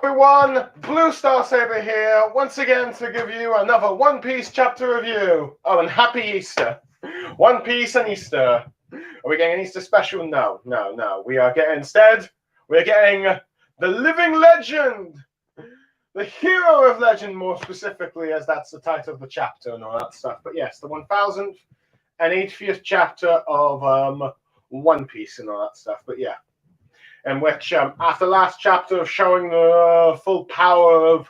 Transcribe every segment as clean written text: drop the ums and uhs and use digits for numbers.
Everyone, Blue Star Saber here, once again to give you another One Piece chapter review. Oh, and happy Easter. One Piece and Easter. Are we getting an Easter special? No. We're getting the living legend. The hero of legend, more specifically, as that's the title of the chapter and all that stuff. But yes, the 1080th chapter of One Piece and all that stuff. But yeah. In which, after the last chapter of showing the full power of,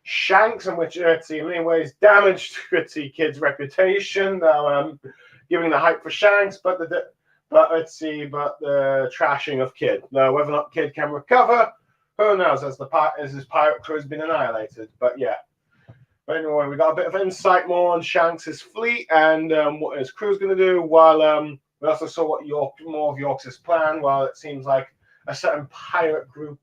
Shanks, in which in many ways damaged Kid's reputation, giving the hype for Shanks, but the trashing of Kid. Now, whether or not Kid can recover, who knows? As his pirate crew has been annihilated. But yeah. But anyway, we got a bit of insight more on Shanks' fleet and what his crew's going to do, while we also saw what more of York's plan. Well, it seems like a certain pirate group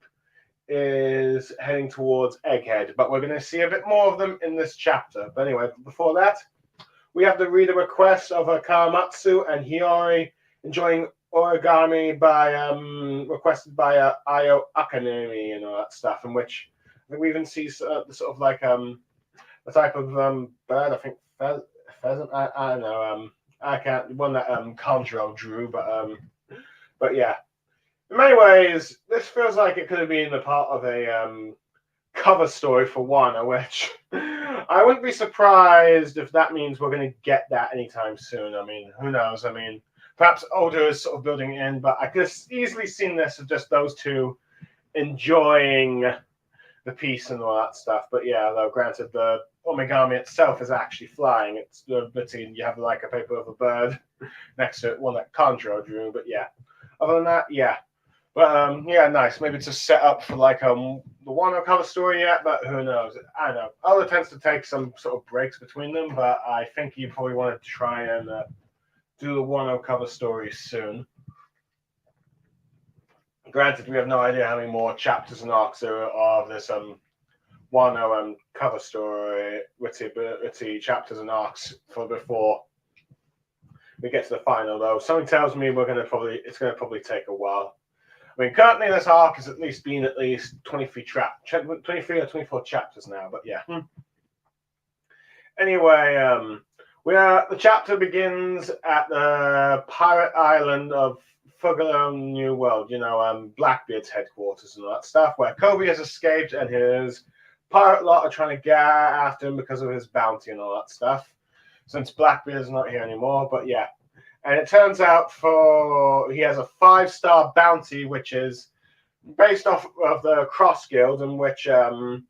is heading towards Egghead, but we're going to see a bit more of them in this chapter. But anyway, before that, we have the reader request of Kawamatsu and Hiyori enjoying origami requested by Ayo Akanemi and all that stuff, in which I think we even see the sort of like a type of bird, I think pheasant. I don't know. I can't one that Conjuro drew, but yeah. In many ways, this feels like it could have been the part of a cover story for Wano, which I wouldn't be surprised if that means we're going to get that anytime soon. I mean, who knows? I mean, perhaps Oda is sort of building it in, but I could have easily seen this as just those two enjoying the piece and all that stuff. But yeah, though granted, the Omigami itself is actually flying. It's the you have like a paper of a bird next to it, one that Conjuro drew. But yeah, other than that, yeah. But yeah, nice. Maybe it's a setup for like the Wano cover story yet, but who knows? I don't know. Oda tends to take some sort of breaks between them, but I think you probably want to try and do the Wano cover story soon. Granted, we have no idea how many more chapters and arcs there are of this Wano cover story, witty chapters and arcs for before we get to the final. Though something tells me it's going to probably take a while. I mean, currently this arc has at least 23 or 24 chapters now. But yeah. Anyway, the chapter begins at the pirate island of Fugalo New World, Blackbeard's headquarters and all that stuff, where Koby has escaped and his pirate lot are trying to get after him because of his bounty and all that stuff, since Blackbeard is not here anymore. But yeah, and it turns out he has a 5-star bounty, which is based off of the Cross Guild, in which the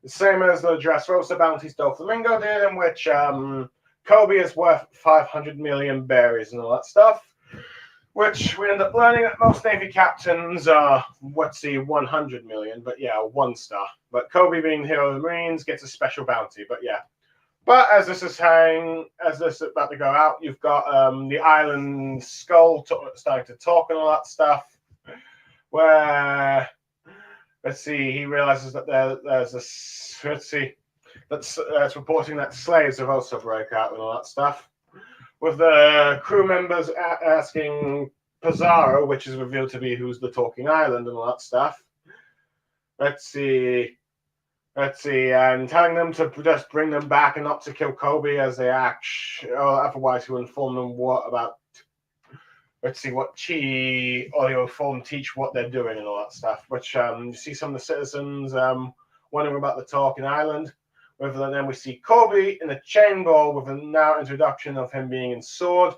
same as the Dressrosa bounties Doflamingo did, in which Koby is worth 500 million berries and all that stuff. Which we end up learning that most Navy captains are, 100 million, but yeah, 1 star. But Koby, being the hero of the Marines, gets a special bounty, but yeah. But as this is about to go out, you've got the island skull starting to talk and all that stuff, where, he realizes that there's that's reporting that slaves have also broke out and all that stuff, with the crew members asking Pizarro, which is revealed to be who's the talking island and all that stuff. And telling them to just bring them back and not to kill Koby as they act, or otherwise he'll inform them what Chi or he'll inform teach what they're doing and all that stuff. Which you see some of the citizens wondering about the talking island. Then we see Koby in a chain ball with a now introduction of him being in sword.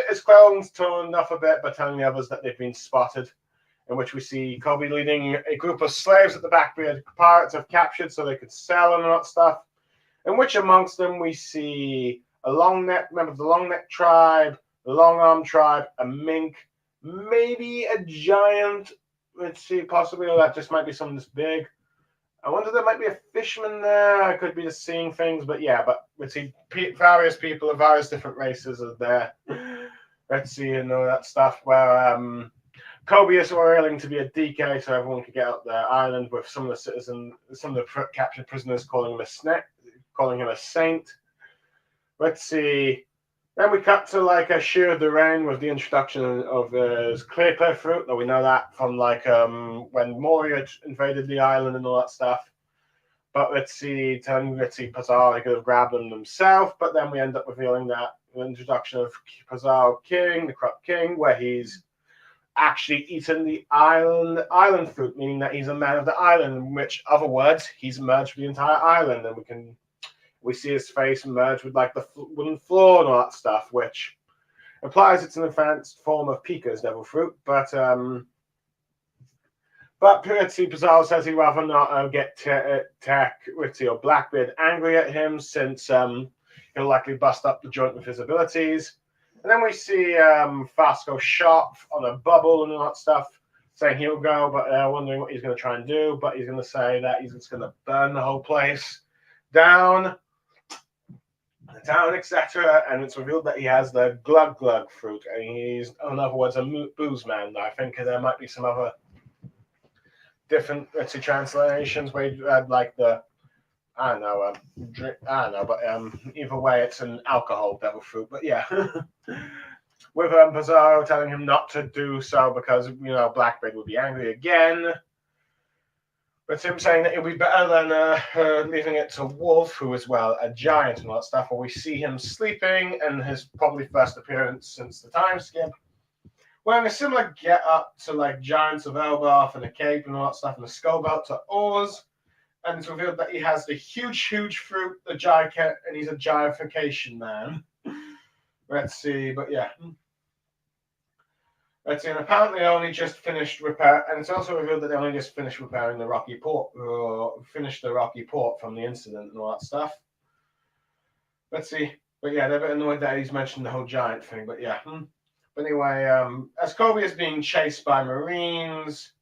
His clothes torn off a bit, but telling the others that they've been spotted. In which we see Koby leading a group of slaves that the Blackbeard pirates have captured so they could sell and all that stuff. In which amongst them we see a member of the Long Neck tribe, the Long Arm tribe, a mink, maybe a giant. Possibly, or that just might be something this big. I wonder if there might be a fisherman there. I could be just seeing things, but yeah. But we see various people of various different races are there. And all that stuff. Where Koby is willing to be a DK, so everyone could get up their island. With some of the captured prisoners calling him a saint. Then we cut to like a Shear of the Rain with the introduction of clear clear fruit. Though we know that from like when Moria invaded the island and all that stuff. But let's see, Pazar could have grabbed them himself. But then we end up revealing that the introduction of Pazar King, the corrupt king, where he's actually eaten the island fruit, meaning that he's a man of the island. In which other words, he's merged with the entire island, and we see his face merge with like the wooden floor and all that stuff, which implies it's an advanced form of Pika's devil fruit. But Pizarro says he'd rather not get Ritzy or Blackbeard angry at him, since he'll likely bust up the joint with his abilities. And then we see Fasco shot on a bubble and all that stuff, saying he'll go, but wondering what he's going to try and do. But he's going to say that he's just going to burn the whole place down, etc. And it's revealed that he has the Glug Glug fruit, and he's, in other words, a booze man. I think there might be some other different translations where you had like the drink, but either way, it's an alcohol devil fruit. But yeah, with Pizarro telling him not to do so because Blackbeard would be angry again. But him saying that it would be better than leaving it to Wolf, who is, well, a giant and all that stuff, where we see him sleeping and his probably first appearance since the time skip, wearing a similar get-up to like Giants of Elbaf and a cape and all that stuff, and a skull belt to Oz. And it's revealed that he has the huge fruit, the giant, and he's a giantification man. Let's see, but yeah. Let's see, and apparently they only just finished repair, and it's also revealed that they only just finished repairing the Rocky Port, finished the Rocky Port from the incident and all that stuff. Let's see, but yeah, they're a bit annoyed that he's mentioned the whole giant thing, but yeah. But anyway, as Kobe is being chased by Marines,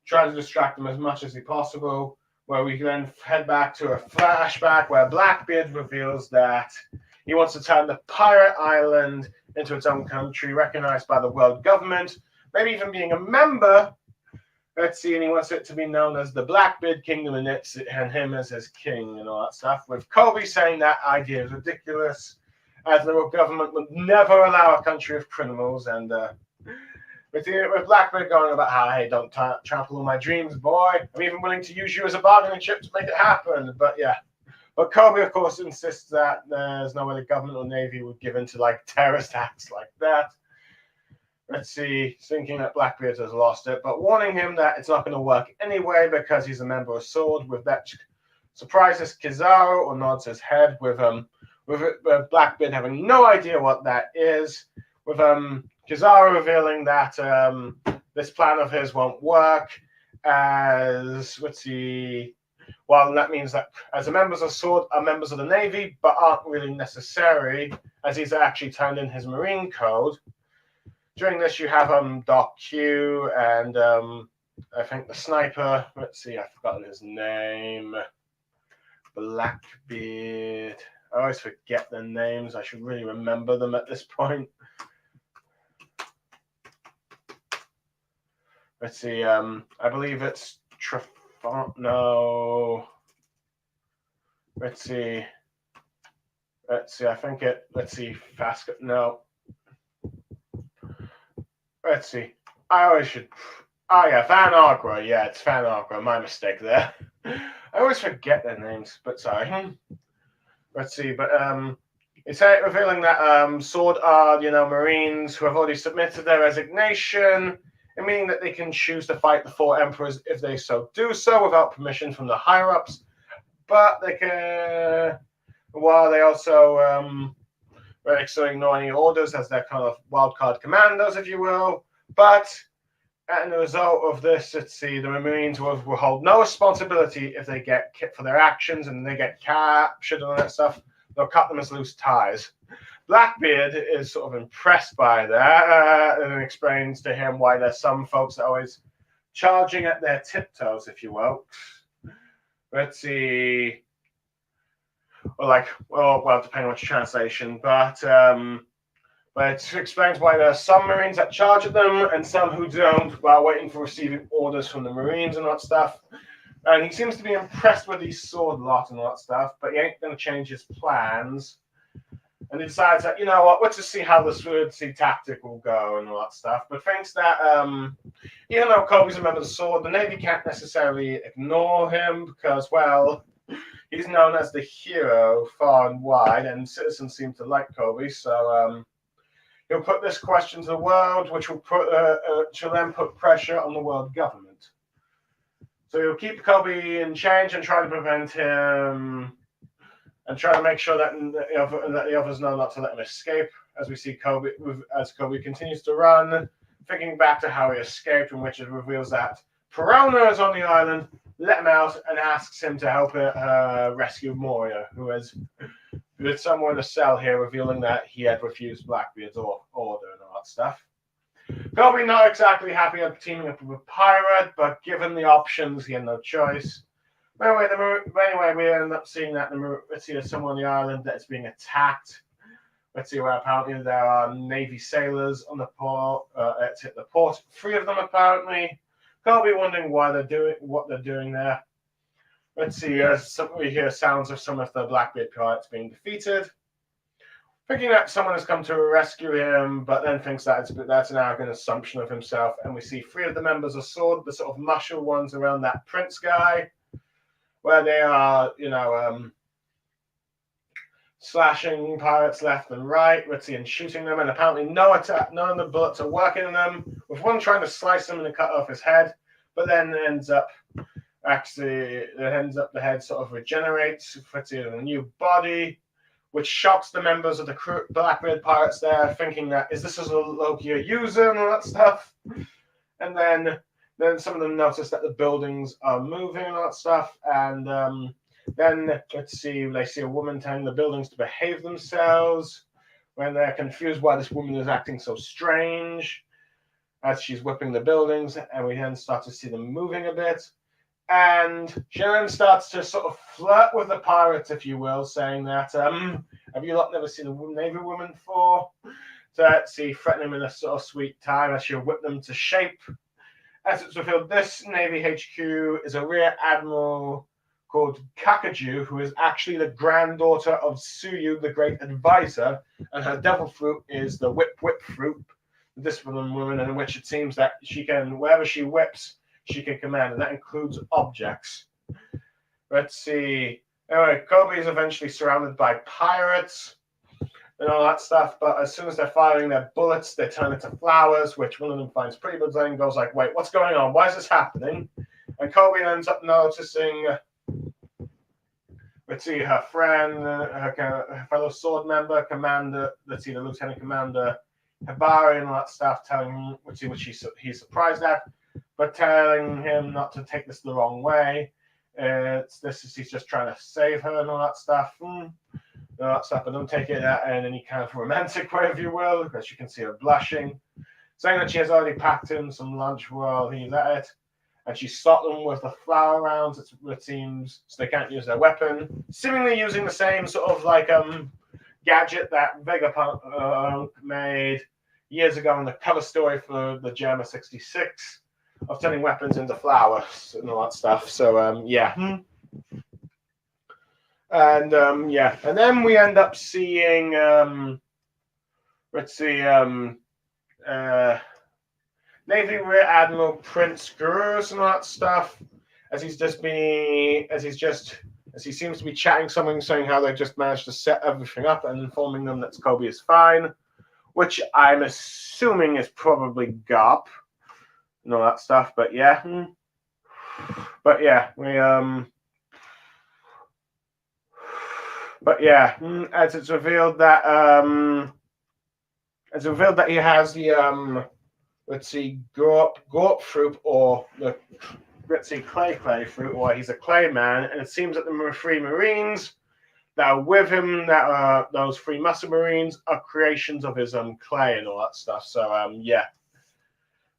trying to distract them as much as he possible, where we then head back to a flashback where Blackbeard reveals that he wants to turn the pirate island into its own country, recognized by the world government, maybe even being a member. Let's see, and he wants it to be known as the Blackbeard Kingdom, and him as his king and all that stuff. With Kobe saying that idea is ridiculous, as the world government would never allow a country of criminals. And with Blackbeard going about how, hey, don't trample on my dreams, boy. I'm even willing to use you as a bargaining chip to make it happen. But yeah. But Kobe, of course, insists that there's no way the government or Navy would give in to like terrorist acts like that. Let's see, thinking that Blackbeard has lost it, but warning him that it's not going to work anyway because he's a member of SWORD. With that, surprises Kizaru or nods his head with Blackbeard having no idea what that is. With Kizaru revealing that this plan of his won't work, as let's see. Well, that means that as the members of SWORD are members of the Navy, but aren't really necessary, as he's actually turned in his Marine code. During this, you have Doc Q and I think the sniper. Let's see, I've forgotten his name. Blackbeard. I always forget their names. I should really remember them at this point. Let's see. I believe it's no. Let's see. I think it. Let's see. Fast. No. Let's see. I always should. Oh yeah, Van Agra. Yeah, it's Van Agra. My mistake there. I always forget their names, but sorry. Let's see. But it's revealing that SWORD are Marines who have already submitted their resignation, meaning that they can choose to fight the four emperors if they so do so without permission from the higher ups. But they can, while they also ignore any orders as their kind of wildcard commandos, if you will. But as a result of this, let's see, the Marines will hold no responsibility if they get kicked for their actions and they get captured and all that stuff. They'll cut them as loose ties. Blackbeard is sort of impressed by that and explains to him why there's some folks that are always charging at their tiptoes, if you will. Let's see. Well, depending on which translation, but it explains why there are some Marines that charge at them and some who don't while waiting for receiving orders from the Marines and all that stuff. And he seems to be impressed with his SWORD lot and all that stuff, but he ain't going to change his plans. And he decides that, you know what, let's just see how this tactic will go and all that stuff. But thinks that even though Kobe's a member of the Sword, the Navy can't necessarily ignore him because, well, he's known as the hero far and wide, and citizens seem to like Kobe. So he'll put this question to the world, which will then put pressure on the world government. So he'll keep Kobe in change and try to prevent him, and try to make sure that the others know not to let him escape. As we see Kobe, as Kobe continues to run, thinking back to how he escaped, in which it reveals that Perona is on the island, let him out, and asks him to help rescue Moria, who is somewhere in a cell here, revealing that he had refused Blackbeard's order and all that stuff. Kobe not exactly happy at teaming up with a pirate, but given the options, he had no choice. Anyway, we end up seeing that there's someone on the island that's being attacked. Let's see where apparently there are Navy sailors on the port. Let's hit the port. 3 of them apparently. Kobe wondering what they're doing there. Let's see. We hear sounds of some of the Blackbeard pirates being defeated. Thinking that someone has come to rescue him, but then thinks that that's an arrogant assumption of himself. And we see 3 of the members of Sword, the sort of muscle ones around that prince guy, where they are, slashing pirates left and right, let's see, and shooting them, and apparently none of the bullets are working in them, with one trying to slice him and cut off his head, but then the head sort of regenerates, fits in a new body, which shocks the members of the Blackbeard pirates there, thinking that, is this a Loki user and all that stuff? And then some of them notice that the buildings are moving and all that stuff, and then let's see, they see a woman telling the buildings to behave themselves when they're confused why this woman is acting so strange as she's whipping the buildings, and we then start to see them moving a bit. And she then starts to sort of flirt with the pirates, if you will, saying that, have you lot never seen a Navy woman before? So let's see, threatening them in a sort of sweet time as she'll whip them to shape. As it's revealed, this Navy HQ is a Rear Admiral called Kakaju, who is actually the granddaughter of Tsuyu, the Great Advisor, and her devil fruit is the whip fruit, the discipline woman, in which it seems that she can, wherever she whips, she can command, and that includes objects. Let's see. Anyway, Kobe is eventually surrounded by pirates and all that stuff, but as soon as they're firing their bullets, they turn into flowers, which one of them finds pretty good and goes like, wait, what's going on? Why is this happening? And Kobe ends up noticing, let's see, her friend, her fellow sword member, Commander, let's see, the Lieutenant Commander Hibari and all that stuff, telling him, which he's surprised at, but telling him not to take this the wrong way. He's just trying to save her and all that stuff. But don't take it in any kind of romantic way, if you will, because you can see her blushing, saying that she has already packed him some lunch while he's at it, and she stopped them with the flower rounds, it seems, so they can't use their weapon, seemingly using the same sort of gadget that Vegapunk made years ago in the cover story for the Germa 66 of turning weapons into flowers and all that stuff. So yeah. And and then we end up seeing Navy Rear Admiral Prince Gurus and all that stuff, as he seems to be chatting someone, saying how they just managed to set everything up and informing them that Kobe is fine, which I'm assuming is probably Garp and all that stuff. But yeah, as it's revealed that he has the Gorp fruit, or the clay fruit, or he's a clay man, and it seems that the 3 Marines that are with him, that are those 3 muscle Marines, are creations of his clay and all that stuff. So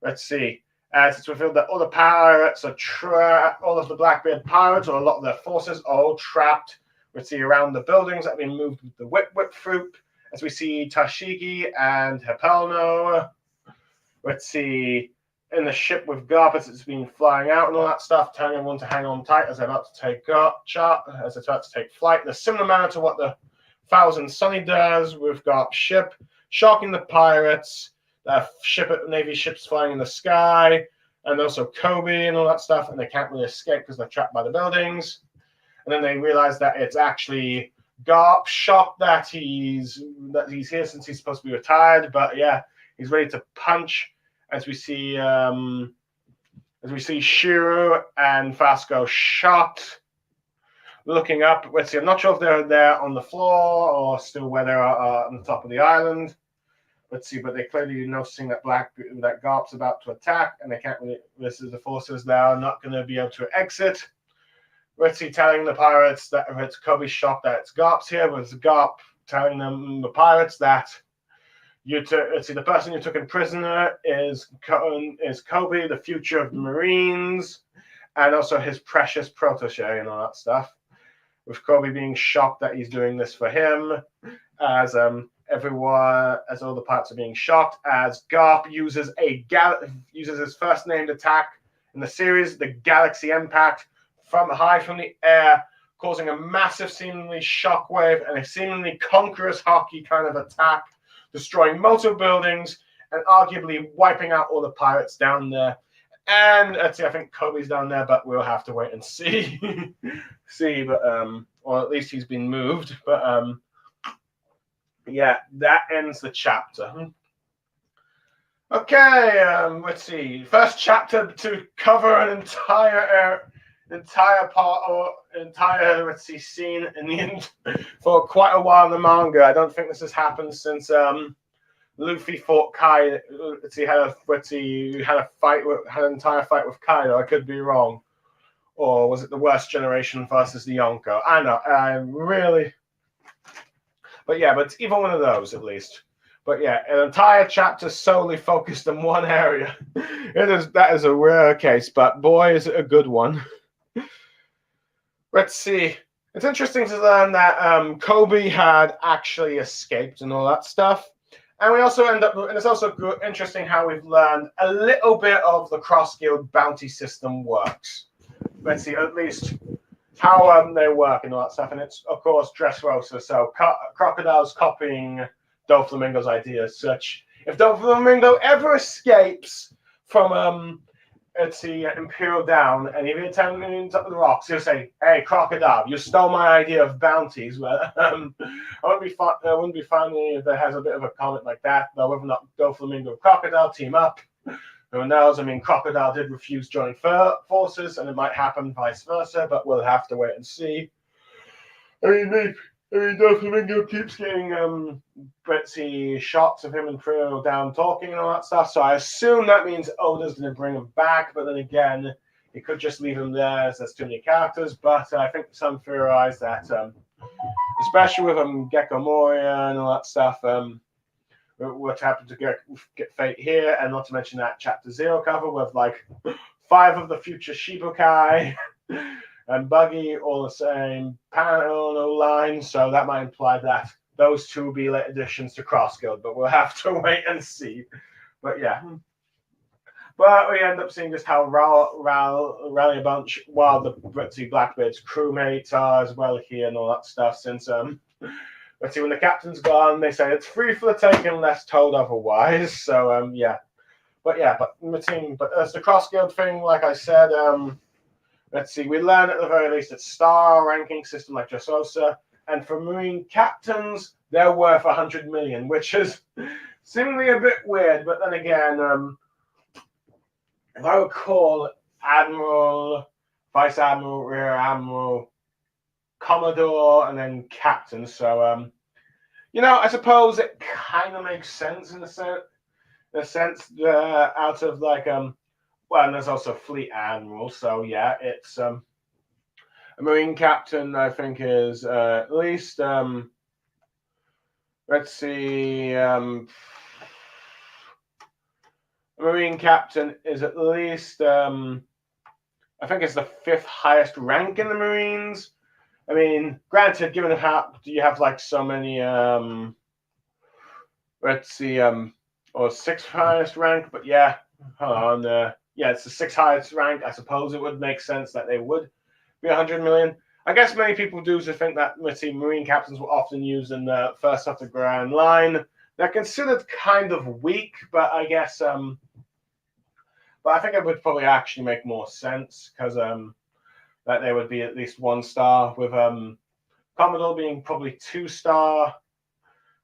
let's see. As it's revealed that all the pirates are all of the Blackbeard pirates, or a lot of their forces, are all trapped. Let's see, around the buildings that have been moved with the whip fruit, as we see Tashigi and Hepelno. Let's see, in the ship with Garp as it's been flying out and all that stuff, telling everyone to hang on tight as they're about to take flight, in a similar manner to what the Thousand Sunny does. We've got ship shocking the pirates. Navy ships flying in the sky, and also Kobe and all that stuff, and they can't really escape because they're trapped by the buildings. And then they realize that it's actually Garp, shocked that he's here since he's supposed to be retired, but yeah, he's ready to punch. As we see Shiro and Vasco shocked, looking up. Let's see, I'm not sure if they're there on the floor or still where they are on the top of the island. Let's see, but they clearly noticing that Garp's about to attack, and they can't really. This is the forces that are not going to be able to exit. Let's see, telling the pirates that if it's Kobe's shocked that it's Garp's here, with Garp telling them, the pirates, that let's see, the person you took in prisoner is Kobe, the future of the Marines, and also his precious protege and all that stuff. With Kobe being shocked that he's doing this for him, as all the pirates are being shocked, as Garp uses his first named attack in the series, the Galaxy Impact, high from the air, causing a massive seemingly shockwave and a seemingly conqueror's hockey kind of attack, destroying multiple buildings and arguably wiping out all the pirates down there. And let's see, I think Kobe's down there, but we'll have to wait and see. Or at least he's been moved. But yeah, that ends the chapter. Okay, let's see. First chapter to cover an entire scene for quite a while in the manga. I don't think this has happened since Luffy fought Kaido. He had an entire fight with Kaido. I could be wrong. Or was it the Worst Generation versus the Yonko? I know. But it's either one of those at least. But yeah, an entire chapter solely focused on one area. That is a rare case, but boy, is it a good one. Let's see. It's interesting to learn that Kobe had actually escaped and all that stuff. And we also and it's also interesting how we've learned a little bit of the cross-guild bounty system works. Let's see, at least how they work and all that stuff. And it's, of course, Dressrosa. So Crocodile's copying Doflamingo's ideas. Such if Doflamingo ever escapes from Imperial Down, and if he attempts up the rocks, he'll say, "Hey, Crocodile, you stole my idea of bounties." Well, it wouldn't be funny if there has a bit of a comment like that, though. Whether or not Doflamingo and Crocodile team up, who knows? I mean, Crocodile did refuse joining forces, and it might happen vice versa, but we'll have to wait and see. Doflamingo keeps getting shots of him and Imperial Down talking and all that stuff, so I assume that means Oda's going to bring him back, but then again, he could just leave him there as there's too many characters, but I think some theorize that, especially with Gecko Moria and all that stuff, what happened to get Fate here, and not to mention that Chapter 0 cover with 5 of the future Shibukai and Buggy all the same panel, no line, so that might imply that those two will be late additions to Cross Guild, but we'll have to wait and see. But yeah. But we end up seeing just how Rally a Bunch, while the Blackbeard's crewmates are as well here and all that stuff, since let's see, when the captain's gone, they say it's free for the taking unless told otherwise. So yeah. But as the Cross Guild thing, like I said, let's see, we learn at the very least it's star ranking system like Dressrosa, and for Marine captains, they're worth 100 million, which is seemingly a bit weird, but then again, if I recall, Admiral, Vice Admiral, Rear Admiral, Commodore, and then Captain, so, I suppose it kind of makes sense in a sense, out of well, and there's also Fleet Admiral, so yeah, it's a Marine Captain, I think, is at least, let's see, a Marine Captain is at least, I think it's the 5th highest rank in the Marines. I mean, granted, given how you have so many, let's see, or 6th highest rank, but yeah, hold on, yeah, it's the 6th highest rank. I suppose it would make sense that they would be 100 million. I guess many people do think that, let's see, Marine captains were often used in the first off the Grand Line. They're considered kind of weak, but I guess, but I think it would probably actually make more sense because that they would be at least 1 star, with Commodore being probably 2-star,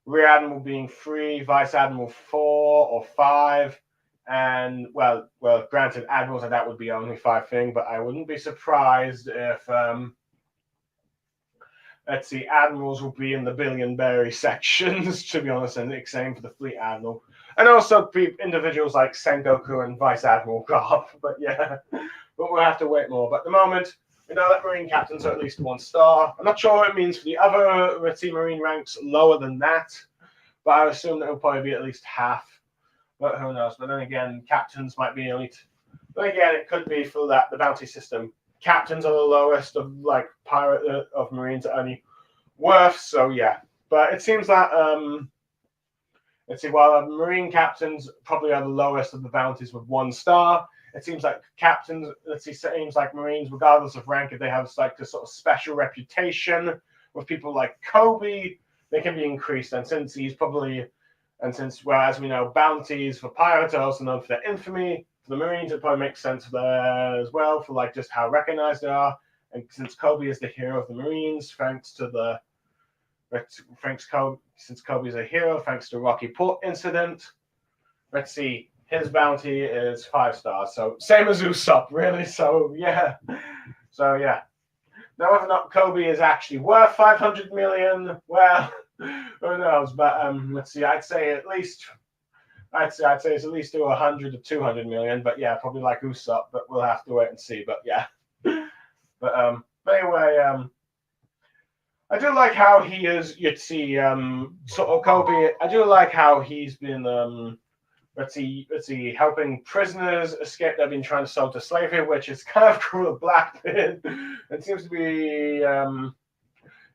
Rear Admiral being 3, Vice Admiral 4 or 5, and well, granted, admirals and that would be only 5 thing, but I wouldn't be surprised if let's see, admirals will be in the Billion-Berry sections, to be honest, and the same for the Fleet Admiral. And also individuals like Sengoku and Vice Admiral Garp. But yeah, but we'll have to wait more. But at the moment, we know that Marine captains are at least 1 star. I'm not sure what it means for the other, let's see, Marine ranks lower than that, but I assume that it'll probably be at least half. But who knows? But then again, captains might be elite. But again, it could be for that, the bounty system. Captains are the lowest of like pirate of Marines at any worth, so yeah. But it seems that let's see, while Marine captains probably are the lowest of the bounties with 1 star, it seems like captains, let's see, seems like Marines, regardless of rank, if they have like this sort of special reputation with people like Kobe, they can be increased. And since he's probably, and since, well, as we know, bounties for pirates are also known for their infamy, for the Marines, it probably makes sense there as well, for like just how recognized they are. And since Kobe is the hero of the Marines, thanks to the since Kobe is a hero, thanks to Rocky Port incident, let's see, his bounty is 5 stars. So same as Usopp, really. So yeah. So yeah. Now whether or not Kobe is actually worth 500 million, well, who knows? But let's see, I'd say it's at least to 100 to 200 million. But yeah, probably like Usopp, but we'll have to wait and see. But yeah. But anyway, I do like how he is. You'd see, sort of Kobe. I do like how he's been, let's see, helping prisoners escape. They've been trying to sell to slavery, which is kind of cool with Blackbeard. It seems to be,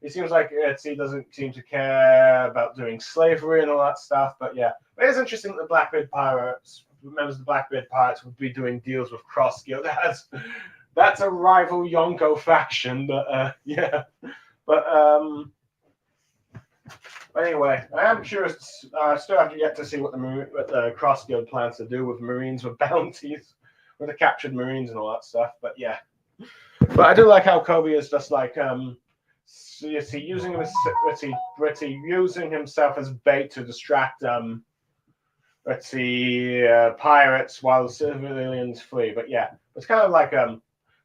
it seems like he doesn't seem to care about doing slavery and all that stuff. But yeah, it is interesting that the Blackbeard pirates, members of the Blackbeard pirates, would be doing deals with Cross Guild. That's a rival Yonko faction, but yeah. But anyway, I am curious. I still have yet to see what the Cross Guild plans to do with Marines with bounties, with the captured Marines and all that stuff. But yeah, but I do like how Kobe is just like using himself as bait to distract pirates while the civilians flee. But yeah, it's kind of like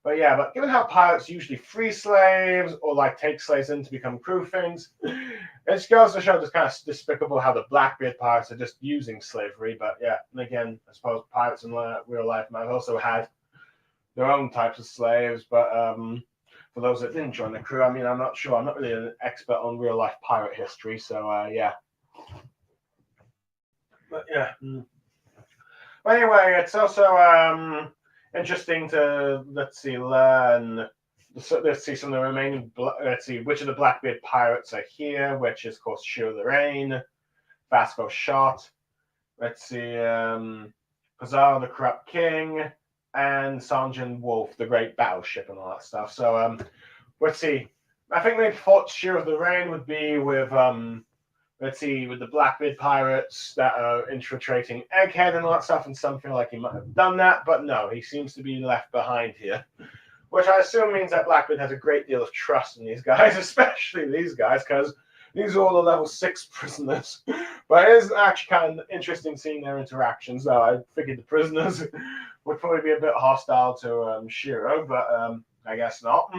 But yeah, but given how pirates usually free slaves or like take slaves in to become crew things, it goes to show just kind of despicable how the Blackbeard pirates are just using slavery. But yeah, and again, I suppose pirates in real life might have also had their own types of slaves. But for those that didn't join the crew, I mean, I'm not sure. I'm not really an expert on real life pirate history, so yeah. But yeah. But anyway, it's also interesting to learn. Let's see some of the remaining. Let's see which of the Blackbeard pirates are here. Which is, of course, Shiro the Rain, Vasco Shot. Let's see, Pizarro the Corrupt King, and Sanjin Wolf, the Great Battleship, and all that stuff. So let's see. I think they thought Shiro the Rain would be with let's see, with the Blackbeard pirates that are infiltrating Egghead and all that stuff, and some feel like he might have done that, but no, he seems to be left behind here. Which I assume means that Blackbeard has a great deal of trust in these guys, especially these guys, because these are all the level 6 prisoners. But it is actually kind of interesting seeing their interactions, though. I figured the prisoners would probably be a bit hostile to Shiro, but I guess not.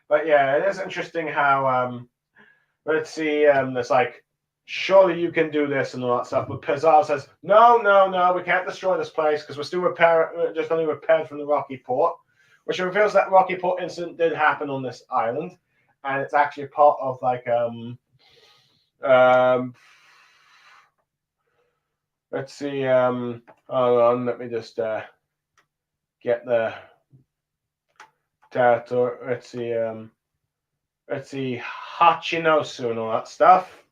But yeah, it is interesting how... let's see, there's like, surely you can do this and all that stuff. But Pizarro says, no, we can't destroy this place because we're still just only repaired from the Rocky Port, which reveals that Rocky Port incident did happen on this island. And it's actually part of like, let's see, hold on, let me just get the territory. Let's see, Hachinosu and all that stuff.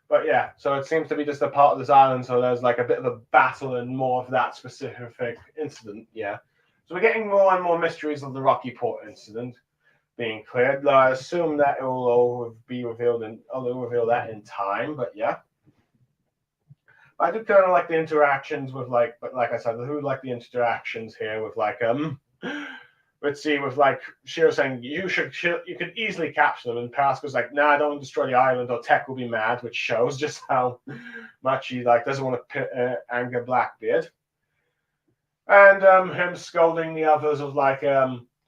But yeah, so it seems to be just a part of this island, so there's like a bit of a battle and more of that specific incident, yeah. So we're getting more and more mysteries of the Rocky Port incident. being cleared. I assume that it will all be revealed and I'll reveal that in time, but yeah. I do kind of like the interactions with but like I said, who like the interactions here with let's see, with like Shiro saying you could easily capture them, and Pascal's like, nah, I don't want to destroy the island or Tech will be mad, which shows just how much he doesn't want to anger Blackbeard. And him scolding the others of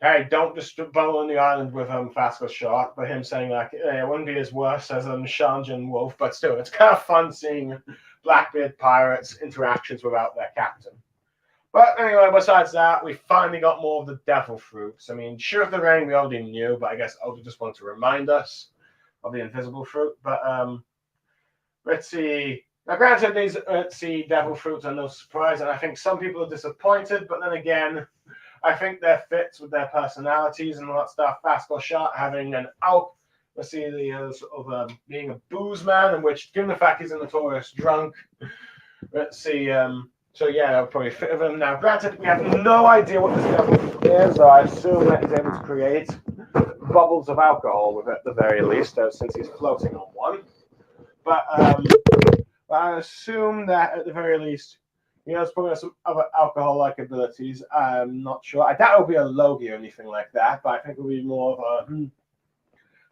hey, don't bow on the island with Fasco Shark, but him saying it wouldn't be as worse as Shanjin Wolf, but still, it's kind of fun seeing Blackbeard pirates interactions without their captain. But anyway, besides that, we finally got more of the devil fruits. I mean, Sure of the Rain we already knew, but I guess Oda just wanted to remind us of the invisible fruit. But let's see. Now, granted, these devil fruits are no surprise, and I think some people are disappointed. But then again, I think their fits with their personalities and all that stuff. Fasco Shark having an let's see, the sort of being a booze man, in which, given the fact he's a notorious drunk, let's see. So yeah, that would probably fit with him. Now, granted, we have no idea what this devil fruit is. So I assume that he's able to create bubbles of alcohol with it at the very least, since he's floating on one. But I assume that at the very least, he has probably some other alcohol-like abilities. I'm not sure. I doubt it'll be a Logi or anything like that, but I think it'll be more of a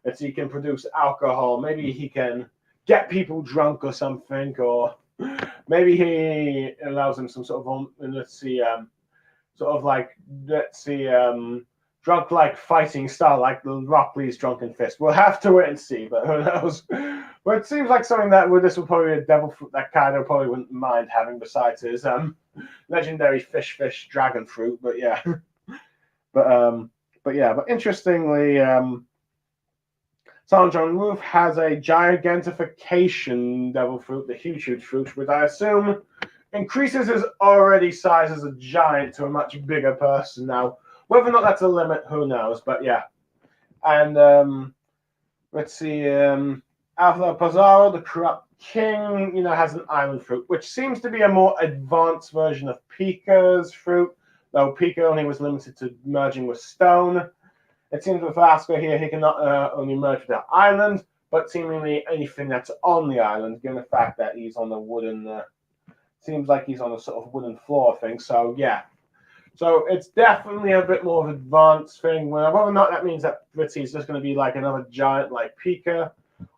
that he can produce alcohol. Maybe he can get people drunk or something, or maybe he allows them some sort of drunk like fighting style, like the Rock Lee's Drunken Fist. We'll have to wait and see, but who knows? But it seems like something this will probably be a devil fruit that Kaido probably wouldn't mind having besides his legendary fish dragon fruit. But yeah, but interestingly, Sanjin Wolf has a gigantification devil fruit, the huge fruit, which I assume increases his already size as a giant to a much bigger person. Now, whether or not that's a limit, who knows? But yeah. And let's see, Alpha Pizarro, the corrupt king, has an island fruit, which seems to be a more advanced version of Pika's fruit, though Pika only was limited to merging with stone. It seems with Fasco here, he can not only merge with the island, but seemingly anything that's on the island, given the fact that he's on the wooden, seems like he's on a sort of wooden floor thing. So yeah, so it's definitely a bit more of an advanced thing. Whether or not that means that Fritzy is just going to be like another giant like Pika,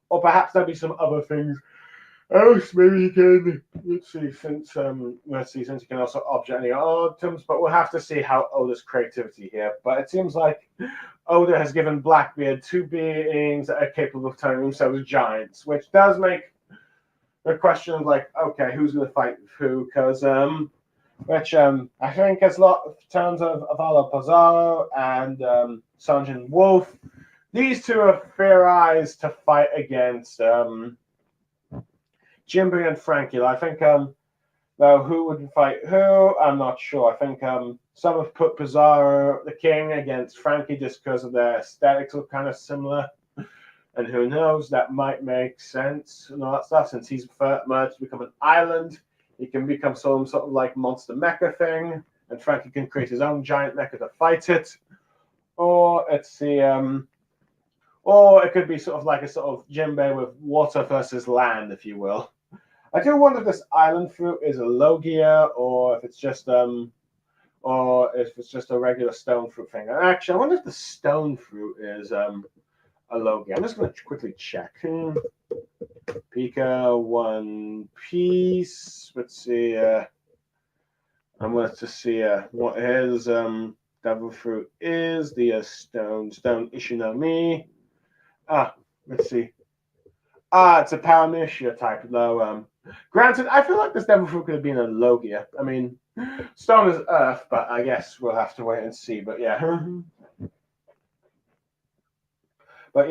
or perhaps there'll be some other things. Else maybe he can since he can also object any items, but we'll have to see how Oda's creativity here. But it seems like Oda has given Blackbeard two beings that are capable of turning themselves giants, which does make the question of okay, who's going to fight who? Because I think there's a lot of terms of Alpha Pizarro and Sanjin Wolf. These two are theorized to fight against Jinbei and Frankie. I think who would fight who? I'm not sure. I think some have put Pizarro, the king, against Frankie just because of their aesthetics look kind of similar. And who knows, that might make sense and all that stuff. Since he's merged to become an island, he can become some sort of like monster mecha thing, and Frankie can create his own giant mecha to fight it. Or let's see, or it could be sort of like a sort of Jinbei with water versus land, if you will. I do wonder if this island fruit is a Logia or if it's just a regular stone fruit thing. And actually, I wonder if the stone fruit is a Logia. I'm just going to quickly check. Pika, One Piece. Let's see. I'm going to see what his devil fruit is. The stone Ishinami. Let's see. It's a Paramecia type, though. Granted, I feel like this devil fruit could have been a Logia. I mean, stone is earth, but I guess we'll have to wait and see. But yeah. But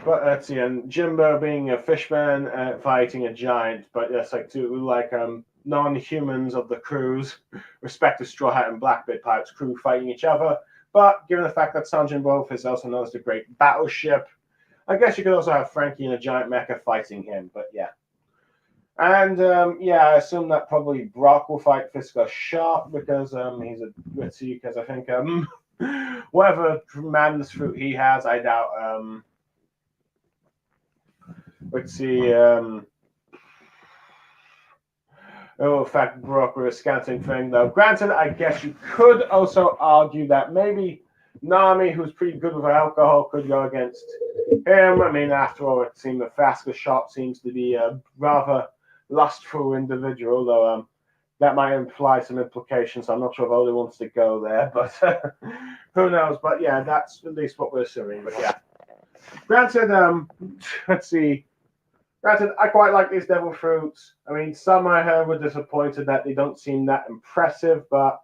let's see. And Jimbo being a fishman fighting a giant, but that's two non-humans of the crews, respective Straw Hat and Blackbeard Pirates crew fighting each other. But given the fact that Sanjin Wolf is also known as the Great Battleship, I guess you could also have Frankie and a giant mecha fighting him. But yeah. And I assume that probably Brock will fight Fisker Sharp because he's a Ritzy, because I think whatever tremendous fruit he has, I doubt. Let's see. It'll affect Brock with a scouting thing, though. Granted, I guess you could also argue that maybe Nami, who's pretty good with alcohol, could go against him. I mean, after all, it seems that Faska Sharp seems to be a rather lustful individual, though that might imply some implications. I'm not sure if Oli wants to go there, but who knows? But yeah, that's at least what we're assuming. But yeah, granted, let's see. Granted, I quite like these devil fruits. I mean, some I heard were disappointed that they don't seem that impressive, but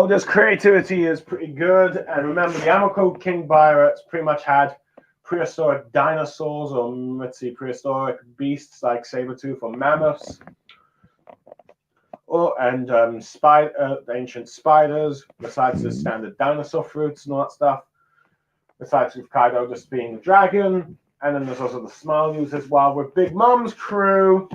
this creativity is pretty good. And remember, the Ammo Code King Pirates pretty much had prehistoric dinosaurs, or let's see, prehistoric beasts like Sabretooth or mammoths, and ancient spiders, besides the standard dinosaur fruits and all that stuff. Besides with Kaido just being the dragon. And then there's also the smile use as well with Big Mom's crew.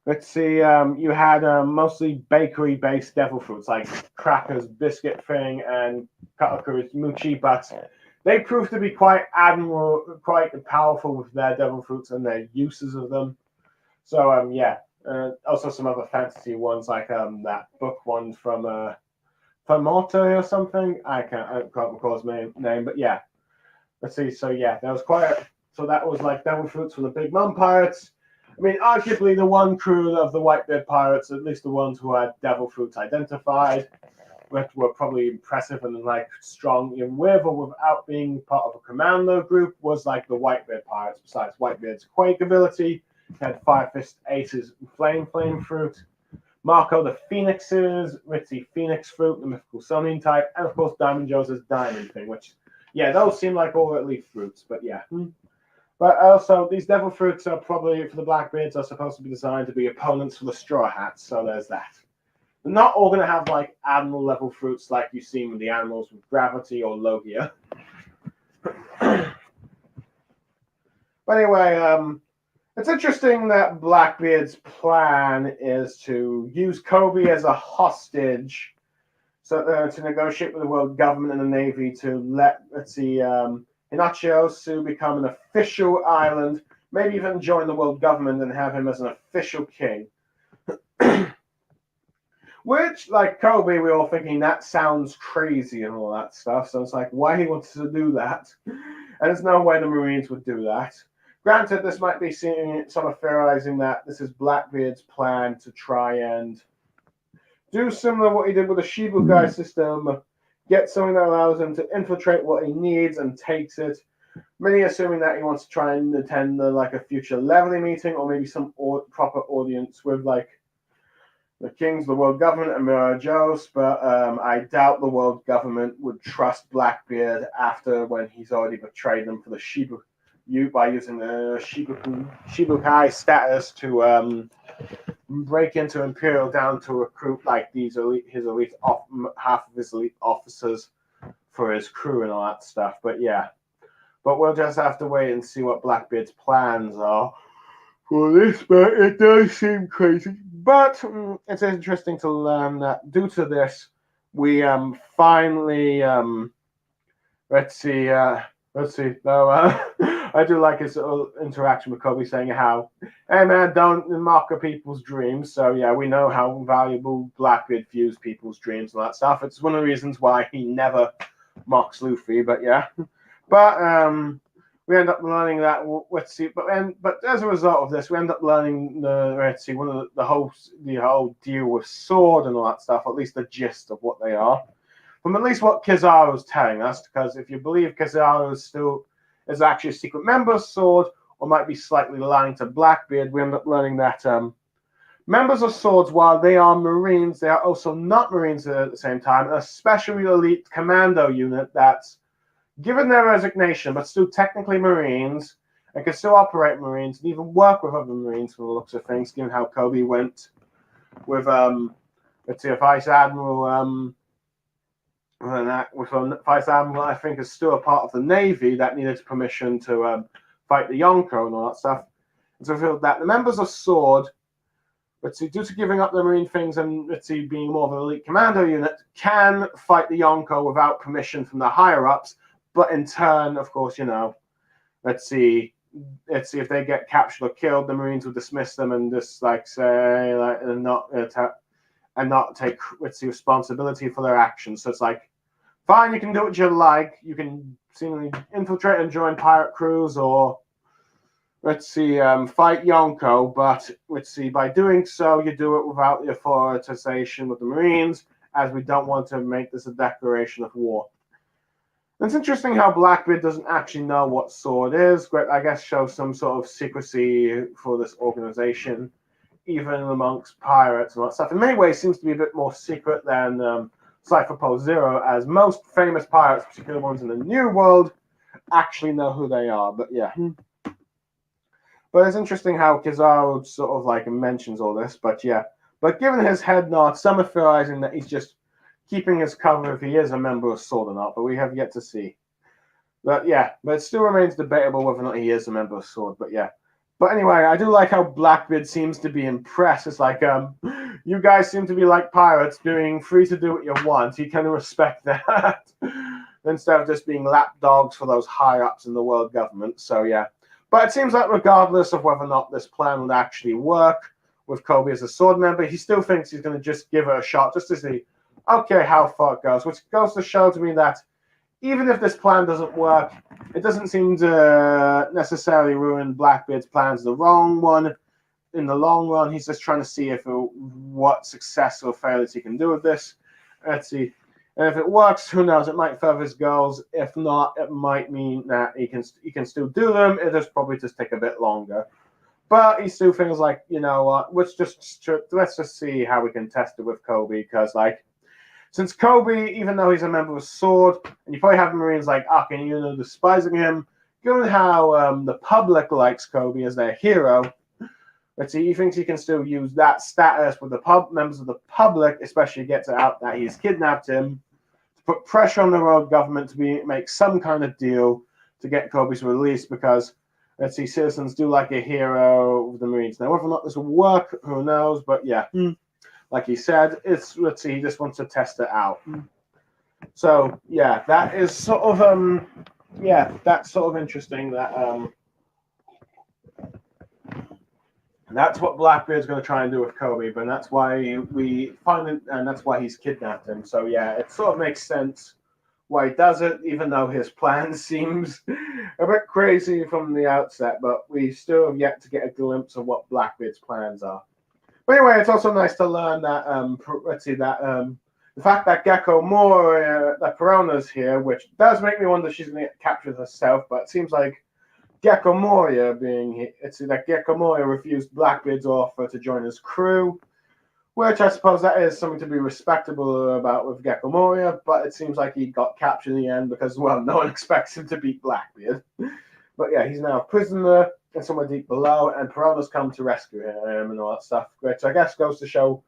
Let's see, you had mostly bakery-based devil fruits like Crackers, Biscuit Thing, and Katakuru's Mochi, but they proved to be quite powerful with their devil fruits and their uses of them. So, yeah. Also some other fantasy ones like that book one from Famote or something. I can't recall his name, but yeah. Let's see. So yeah, that was that was like devil fruits from the Big Mom Pirates. I mean, arguably the one crew of the Whitebeard Pirates, at least the ones who had devil fruits identified, which were probably impressive and like strong in with or without being part of a commando group, was like the Whitebeard Pirates. Besides Whitebeard's Quake ability, had Fire Fist Ace's Flame Fruit, Marco the Phoenix's Ritzy Phoenix Fruit, the Mythical Sunning type, and of course Diamond Joe's Diamond thing, which. Yeah, those seem like all at least fruits, but yeah. But also, these devil fruits are probably, for the Blackbeards, are supposed to be designed to be opponents for the Straw Hats, so there's that. They're not all going to have, like, animal-level fruits like you see with the animals with Gravity or Logia. But anyway, it's interesting that Blackbeard's plan is to use Kobe as a hostage to negotiate with the world government and the Navy to let, Hinachiosu become an official island, maybe even join the world government and have him as an official king. Which, like Kobe, we're all thinking that sounds crazy and all that stuff. So it's like, why he wants to do that? And there's no way the Marines would do that. Granted, this might be sort of theorizing that this is Blackbeard's plan to try and do similar to what he did with the Shibukai system, get something that allows him to infiltrate what he needs and takes it. Many assuming that he wants to try and attend a future leveling meeting or maybe some proper audience with like the kings, the world government, and Mirajos, but I doubt the world government would trust Blackbeard after when he's already betrayed them for the by using the Shibukai status to break into Imperial down to recruit like his half of his elite officers for his crew and all that stuff. But yeah, we'll just have to wait and see what Blackbeard's plans are for this. But it does seem crazy. But it's interesting to learn that due to this, we finally let's see. No, I do like his interaction with Kobe saying how, hey man, don't mock people's dreams. So yeah, we know how valuable Blackbeard views people's dreams and that stuff. It's one of the reasons why he never mocks Luffy. But yeah, we end up learning that. Let's see, but as a result of this, we end up learning the whole deal with Sword and all that stuff. At least the gist of what they are. From at least what Kizaru's telling us, because if you believe Kizaru is actually a secret member of Sword, or might be slightly lying to Blackbeard, we end up learning that members of Swords, while they are Marines, they are also not Marines at the same time, a specially elite commando unit that's given their resignation, but still technically Marines, and can still operate Marines, and even work with other Marines from the looks of things, given how Kobe went with, Vice Admiral, Vice Admiral, I think, is still a part of the Navy that needed permission to fight the Yonko and all that stuff. And so I feel that the members of Sword, let's see, due to giving up the Marine things and let's see, being more of an elite commando unit, can fight the Yonko without permission from the higher ups. But in turn, of course, let's see if they get captured or killed, the Marines will dismiss them and just say and not take responsibility for their actions. So it's like, fine, you can do what you like. You can seemingly infiltrate and join pirate crews, or fight Yonko, but by doing so, you do it without the authorization of the Marines, as we don't want to make this a declaration of war. It's interesting how Blackbeard doesn't actually know what sword is. I guess shows some sort of secrecy for this organization, even amongst pirates and all that stuff. In many ways, seems to be a bit more secret than Cypher Post Zero, as most famous pirates, particularly ones in the New World, actually know who they are. But yeah. But it's interesting how Kizaru sort of mentions all this. But yeah. But given his head nod, some are theorizing that he's just keeping his cover if he is a member of Sword or not, but we have yet to see. But yeah, but it still remains debatable whether or not he is a member of Sword, but yeah. But anyway, I do like how Blackbeard seems to be impressed. It's like, you guys seem to be like pirates, being free to do what you want. He can respect that. Instead of just being lapdogs for those high-ups in the world government, so yeah. But it seems like regardless of whether or not this plan would actually work with Kobe as a Sword member, he still thinks he's going to just give it a shot, just to see how far it goes, which goes to show to me that even if this plan doesn't work, it doesn't seem to necessarily ruin Blackbeard's plans in the long run. He's just trying to see what success or failures he can do with this. Let's see. And if it works, who knows? It might further his goals. If not, it might mean that he can still do them. It'll probably just take a bit longer. But he still feels like, you know what, let's just see how we can test it with Kobe, because since Kobe, even though he's a member of Sword, and you probably have Marines like Aka and Yuno despising him, given how the public likes Kobe as their hero, he thinks he can still use that status with the members of the public, especially gets it out that he's kidnapped him, to put pressure on the world government to make some kind of deal to get Kobe's release, because citizens do like a hero with the Marines. Now, whether or not this will work, who knows? But yeah. Like he said, he just wants to test it out. So yeah, that is sort of that's sort of interesting. That's what Blackbeard's going to try and do with Kobe, but that's why we find it, and that's why he's kidnapped him. So yeah, it sort of makes sense why he does it, even though his plan seems a bit crazy from the outset. But we still have yet to get a glimpse of what Blackbeard's plans are. But anyway, it's also nice to learn that the fact that Gecko Moria, that Perona's here, which does make me wonder if she's going to get captured herself. But it seems like Gecko Moria Gecko Moria refused Blackbeard's offer to join his crew, which I suppose that is something to be respectable about with Gecko Moria. But it seems like he got captured in the end because, well, no one expects him to beat Blackbeard. But yeah, he's now a prisoner and somewhere deep below, and Perona's come to rescue him and all that stuff. Which I guess goes to show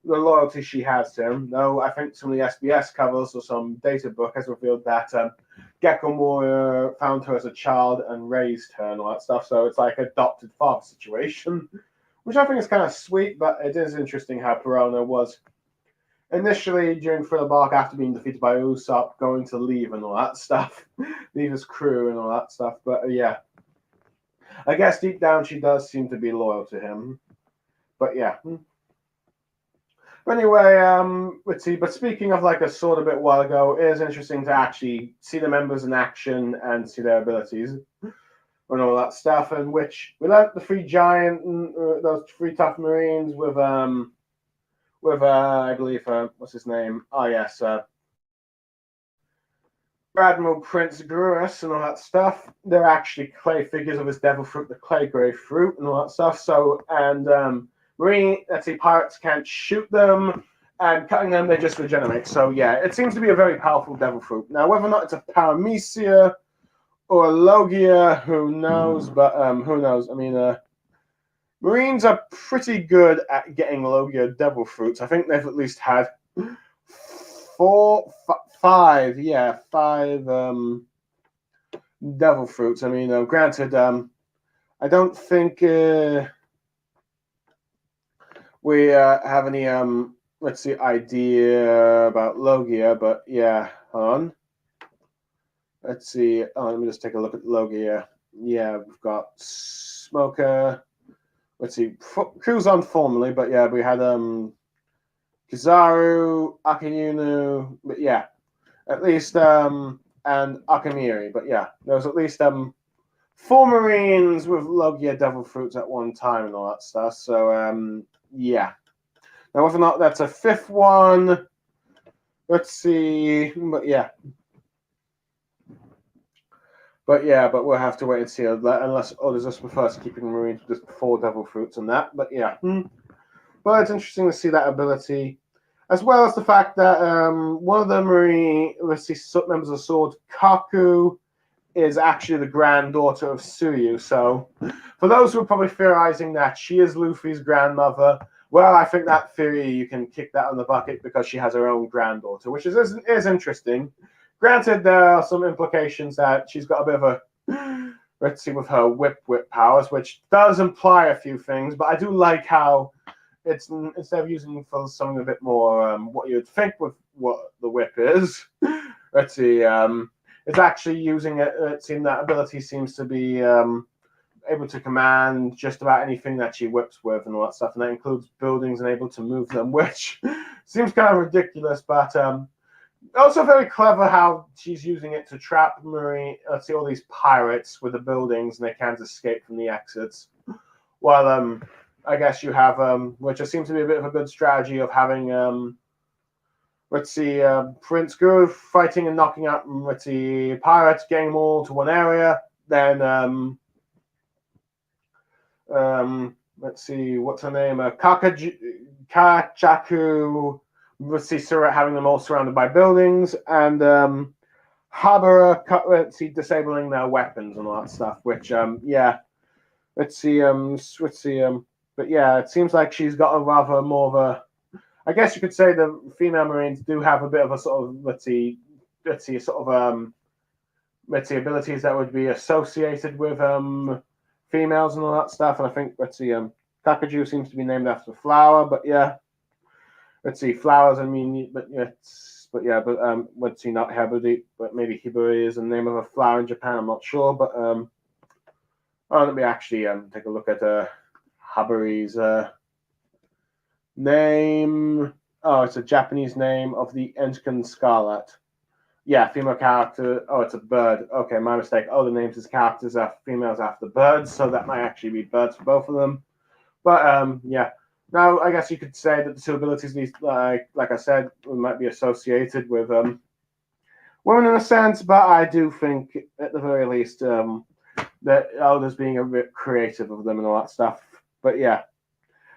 the loyalty she has to him. Though I think some of the SBS covers or some data book has revealed that Gecko Moria found her as a child and raised her and all that stuff. So it's like an adopted father situation, which I think is kind of sweet. But it is interesting how Perona was initially during Thriller Bark, after being defeated by Usopp, going to leave and all that stuff, leave his crew and all that stuff. But yeah. I guess deep down she does seem to be loyal to him. But yeah. But anyway, let's see. But speaking of a sword a bit while ago, it is interesting to actually see the members in action and see their abilities and all that stuff. And which without the three those three tough Marines with I believe what's his name? Oh yes, Admiral Prince Gruus and all that stuff. They're actually clay figures of his devil fruit, the clay grey fruit, and all that stuff. So, and pirates can't shoot them, and cutting them, they just regenerate. So, yeah, it seems to be a very powerful devil fruit. Now, whether or not it's a Paramecia or a Logia, who knows? But who knows? I mean, Marines are pretty good at getting Logia devil fruits. I think they've at least had five devil fruits. I mean, granted, I don't think we have any let's see, idea about Logia, but yeah, hold on. Let's see. Oh, let me just take a look at Logia. Yeah, we've got Smoker. Let's see, Crew's on formally, but yeah, we had Kizaru, Akiyunu, but yeah, at least and Akamiri, but yeah, there was at least 4 Marines with Logia Devil Fruits at one time and all that stuff. So yeah. Now whether or not that's a 5th one, let's see. But yeah. But we'll have to wait and see unless others just prefer keeping Marines with just 4 Devil Fruits and that. But yeah. But it's interesting to see that ability. As well as the fact that one of the Marine, let's see, members of Sword, Kaku, is actually the granddaughter of Tsuyu. So, for those who are probably theorizing that she is Luffy's grandmother, well, I think that theory, you can kick that on the bucket because she has her own granddaughter, which is interesting. Granted, there are some implications that she's got a bit of a, let's see, with her whip powers, which does imply a few things, but I do like how it's, instead of using for something a bit more what you'd think with what the whip is, let's see, it's actually using it. It seems that ability seems to be able to command just about anything that she whips with and all that stuff, and that includes buildings and able to move them, which seems kind of ridiculous, but also very clever how she's using it to trap Marine. Let's see, all these pirates with the buildings, and they can't escape from the exits. While I guess you have which seems to be a bit of a good strategy of having let's see, Prince Guru fighting and knocking out, let's see, pirates, getting them all to one area. Then, let's see, what's her name? Kachaku, let's see, having them all surrounded by buildings. And Habara, let's see, disabling their weapons and all that stuff, which, yeah. Let's see, but yeah, it seems like she's got a rather more of a, I guess you could say the female Marines do have a bit of a sort of, let's see, sort of, let's see, abilities that would be associated with females and all that stuff. And I think, let's see, Kakaju seems to be named after a flower, but yeah, let's see, flowers, I mean, but yeah, let's see, not Hibari, but maybe Hibari is the name of a flower in Japan, I'm not sure, but let me actually take a look at Hibari's name. Oh, it's a Japanese name of the Enchiken Scarlet. Yeah, female character. Oh, it's a bird. Okay, my mistake. Oh, the names as characters are females after birds, so that might actually be birds for both of them. But yeah. Now, I guess you could say that the two abilities, like I said, might be associated with women in a sense, but I do think, at the very least, that Elders being a bit creative of them and all that stuff. But yeah.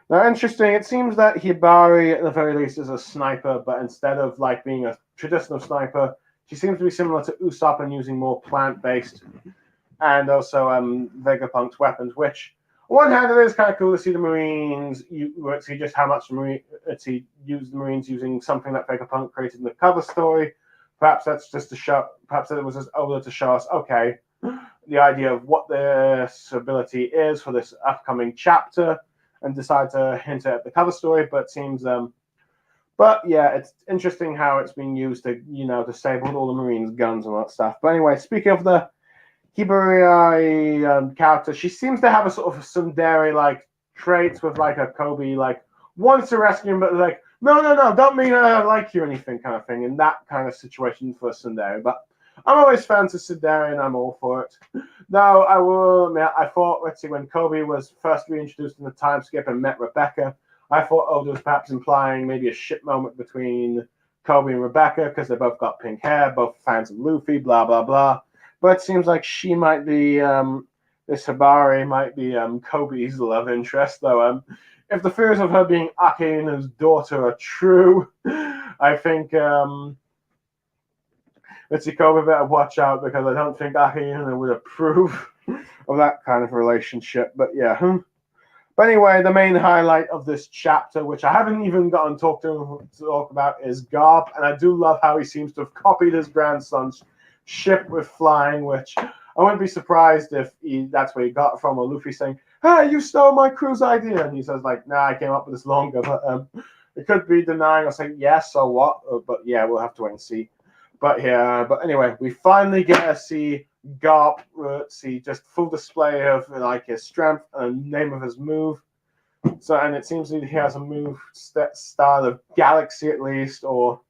Now, interesting, it seems that Hibari, at the very least, is a sniper, but instead of like being a traditional sniper, she seems to be similar to Usopp and using more plant-based and also Vegapunk's weapons, which, on one hand, it is kind of cool to see the Marines, see just how much the Marines using something that Vegapunk created in the cover story. Perhaps that's just to show, perhaps it was just over to show us, okay, the idea of what this ability is for this upcoming chapter, and decide to hint at the cover story, but it seems but yeah, it's interesting how it's being used to, disable all the Marines' guns and all that stuff. But anyway, speaking of the Hibari character, she seems to have a sort of tsundere-like traits with like a Kobe, like wants to rescue him, but like, no, don't mean I like you or anything kind of thing, in that kind of situation for tsundere. But I'm always fans of tsundere, and I'm all for it. Now, I will admit, I thought, let's see, when Kobe was first reintroduced in the time skip and met Rebecca, I thought Oda was perhaps implying maybe a ship moment between Kobe and Rebecca because they both got pink hair, both fans of Luffy, blah, blah, blah. But it seems like she might be, this Hibari might be Kobe's love interest, though. If the fears of her being Akina's daughter are true, I think, let's see, Kobe better watch out because I don't think Akina would approve of that kind of relationship. But yeah. But anyway, the main highlight of this chapter, which I haven't even gotten to talk about, is Garp. And I do love how he seems to have copied his grandson's ship with flying, which I wouldn't be surprised if that's where he got it from, or Luffy saying, hey, you stole my crew's idea. And he says, like, nah, I came up with this longer, but it could be denying or saying, yes, so what? But yeah, we'll have to wait and see. But yeah, but anyway, we finally get to see Garp, see just full display of like his strength and name of his move. So, and it seems that he has a move style of Galaxy at least, or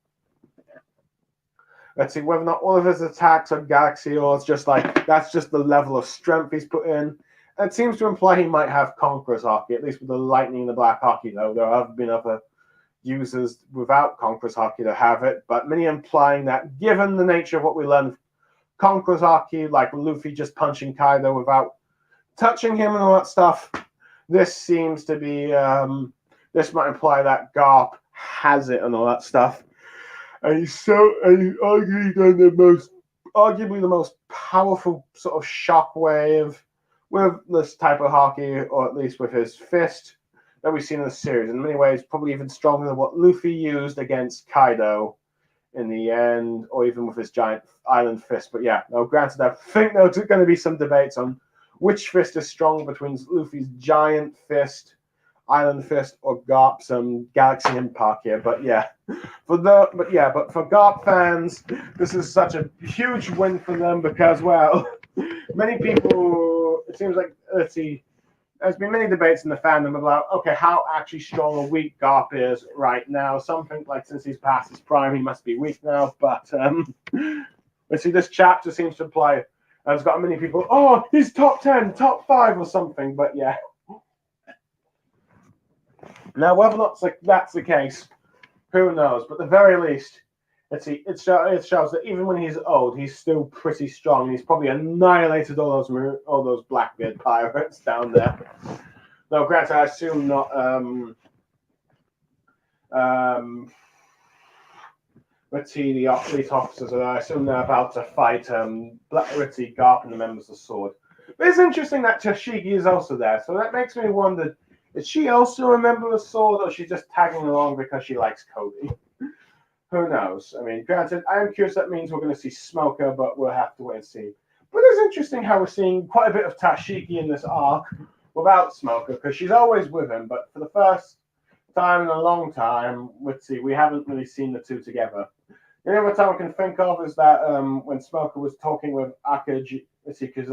let's see whether or not all of his attacks are Galaxy or it's just like that's just the level of strength he's put in. And it seems to imply he might have Conqueror's Haki, at least with the Lightning and the Black Haki, though. There have been other users without Conqueror's Haki to have it, but many implying that given the nature of what we learned, Conqueror's Haki, like Luffy just punching Kaido without touching him and all that stuff, this seems to be, this might imply that Garp has it and all that stuff. And he's arguably the most powerful sort of shockwave with this type of Haki, or at least with his fist, that we've seen in the series. In many ways, probably even stronger than what Luffy used against Kaido in the end, or even with his giant island fist. But yeah, no, granted, I think there's going to be some debates on which fist is stronger between Luffy's giant fist, island fist, or Garp's Galaxy Impact here. But yeah, but for Garp fans, this is such a huge win for them because, well, many people, it seems like, let's see, there's been many debates in the fandom about, okay, how actually strong or weak Garp is right now. Some think, like, since he's past his prime, he must be weak now. But let's see, this chapter seems to imply, it's got many people, oh, he's top 10, top 5 or something. But yeah. Now, whether or not that's the case, who knows? But at the very least, let's see, it shows that even when he's old, he's still pretty strong. He's probably annihilated all those Blackbeard pirates down there. Though, granted, I assume not. Let's see, the elite officers, I assume they're about to fight Garp and the members of Sword. But it's interesting that Tashigi is also there, so that makes me wonder, is she also a member of Sword, or is she just tagging along because she likes Kobe? Who knows? I mean, granted, I am curious that means we're going to see Smoker, but we'll have to wait and see. But it's interesting how we're seeing quite a bit of Tashigi in this arc without Smoker, because she's always with him, but for the first time in a long time, let's see, we haven't really seen the two together. The only other time I can think of is that when Smoker was talking with Akaji, let's see, with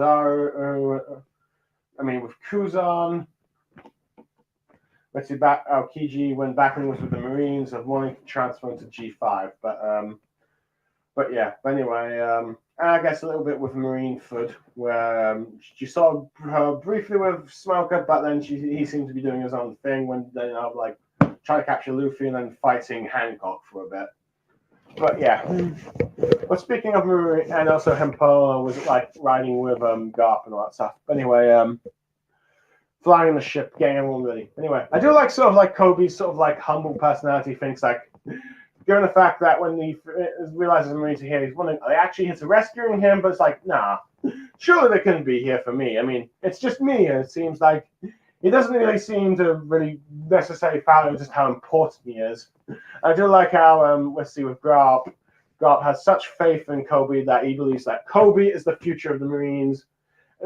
Kuzan. Let's see, Kiji went back when he was with the Marines of wanting to transfer into G5. But yeah, but anyway, I guess a little bit with Marineford, where she saw her briefly with Smoker, but then he seemed to be doing his own thing when they like trying to capture Luffy and then fighting Hancock for a bit. But yeah. But speaking of Marine, and also Hempola was like riding with Garp and all that stuff. But anyway, flying in the ship, getting everyone ready. Anyway, I do like sort of like Kobe's sort of like humble personality. Thinks like, given the fact that when he realizes Marines are here, he's wondering, are they actually here to rescuing him? But it's like, nah, surely they couldn't be here for me. I mean, it's just me. And it seems like he doesn't really seem to really necessarily value just how important he is. I do like how, let's see, with Garp has such faith in Kobe that he believes that Kobe is the future of the Marines,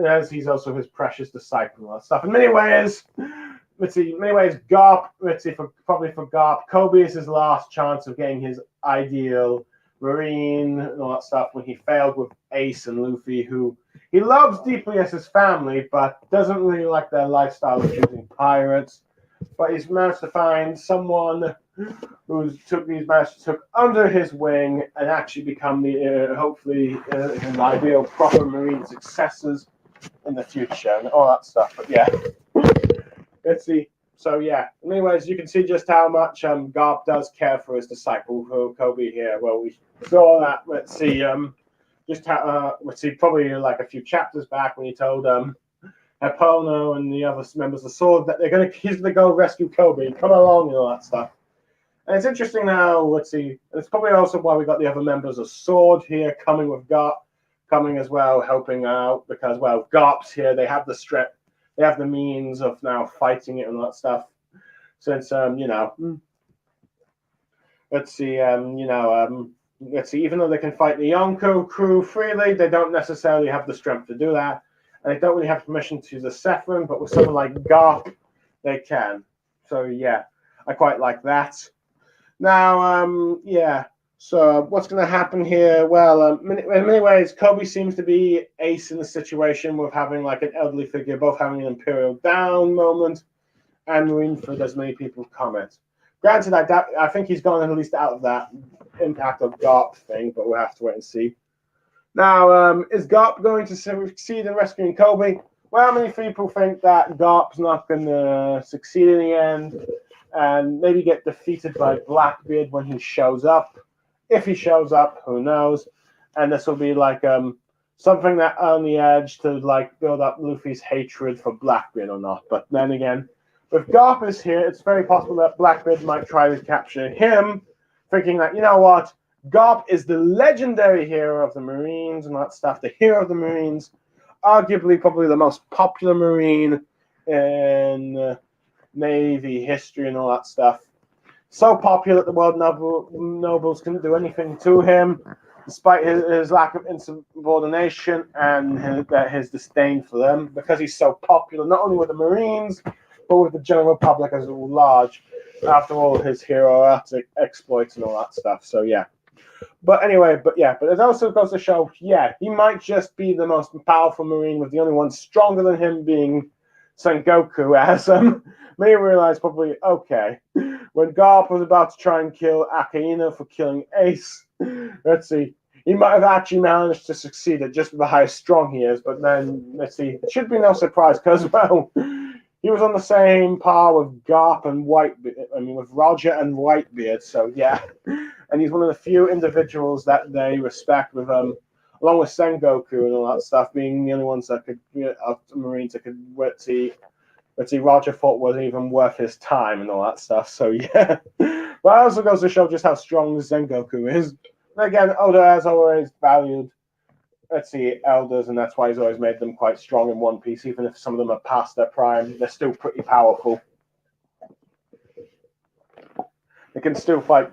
as he's also his precious disciple and all that stuff. In many ways, Garp, for Garp, Kobe is his last chance of getting his ideal Marine and all that stuff when he failed with Ace and Luffy, who he loves deeply as his family, but doesn't really like their lifestyle of choosing pirates. But he's managed to find someone who took under his wing and actually become the hopefully an ideal proper Marine successors in the future and all that stuff. But yeah, let's see. So yeah, anyways, you can see just how much Garp does care for his disciple Kobe here. Well, we saw that. Let's see, probably like a few chapters back when he told Epona and the other members of Sword that he's gonna go rescue Kobe, come along and all that stuff. And it's interesting now. Let's see, it's probably also why we got the other members of Sword here coming with Garp, coming as well, helping out because well, Garp's here. They have the strength. They have the means of now fighting it and all that stuff. Since let's see, let's see. Even though they can fight the Yonko crew freely, they don't necessarily have the strength to do that. and they don't really have permission to use the Sephron, but with someone like Garp, they can. So yeah, I quite like that. Now, yeah. So what's going to happen here? Well, in many ways, Kobe seems to be ace in the situation with having like an elderly figure, both having an Imperial down moment and Marineford, as many people comment. Granted, I think he's gone at least out of that impact of Garp thing, but we'll have to wait and see. Now, is Garp going to succeed in rescuing Kobe? Well, many people think that Garp's not going to succeed in the end and maybe get defeated by Blackbeard when he shows up. If he shows up, who knows? And this will be like something that on the edge to like build up Luffy's hatred for Blackbeard or not. But then again, if Garp is here, it's very possible that Blackbeard might try to capture him, thinking that, you know what, Garp is the legendary hero of the Marines and that stuff, the hero of the Marines, arguably probably the most popular Marine in Navy history and all that stuff. So popular that the world nobles couldn't do anything to him, despite his lack of insubordination and his disdain for them, because he's so popular, not only with the Marines, but with the general public as a large, after all his heroic exploits and all that stuff. So yeah. But anyway, but it also goes to show, yeah, he might just be the most powerful Marine, with the only one stronger than him being Sengoku, as may realize probably, okay, when Garp was about to try and kill Akainu for killing Ace, let's see, he might have actually managed to succeed at just how strong he is, but then, let's see, it should be no surprise, because, well, he was on the same par with Garp and with Roger and Whitebeard, so yeah. And he's one of the few individuals that they respect, with along with Sengoku and all that stuff, being the only ones that could, Marines that could, let's see, Roger thought was even worth his time and all that stuff, so yeah. But it also goes to show just how strong Sengoku is. And again, Oda has always valued, let's see, elders, and that's why he's always made them quite strong in One Piece. Even if some of them are past their prime, they're still pretty powerful. They can still fight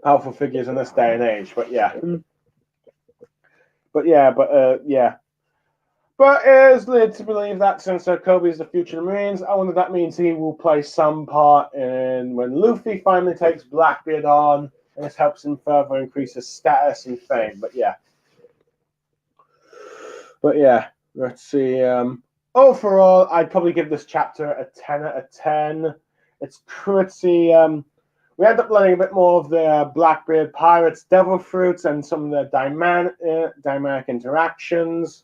powerful figures in this day and age. But yeah. But it is led to believe that since Kobe is the future of the Marines, I wonder if that means he will play some part in when Luffy finally takes Blackbeard on, and this helps him further increase his status and fame. But yeah, let's see. Overall, I'd probably give this chapter a 10 out of 10. It's pretty. We end up learning a bit more of the Blackbeard Pirates, Devil Fruits, and some of the dynamic interactions.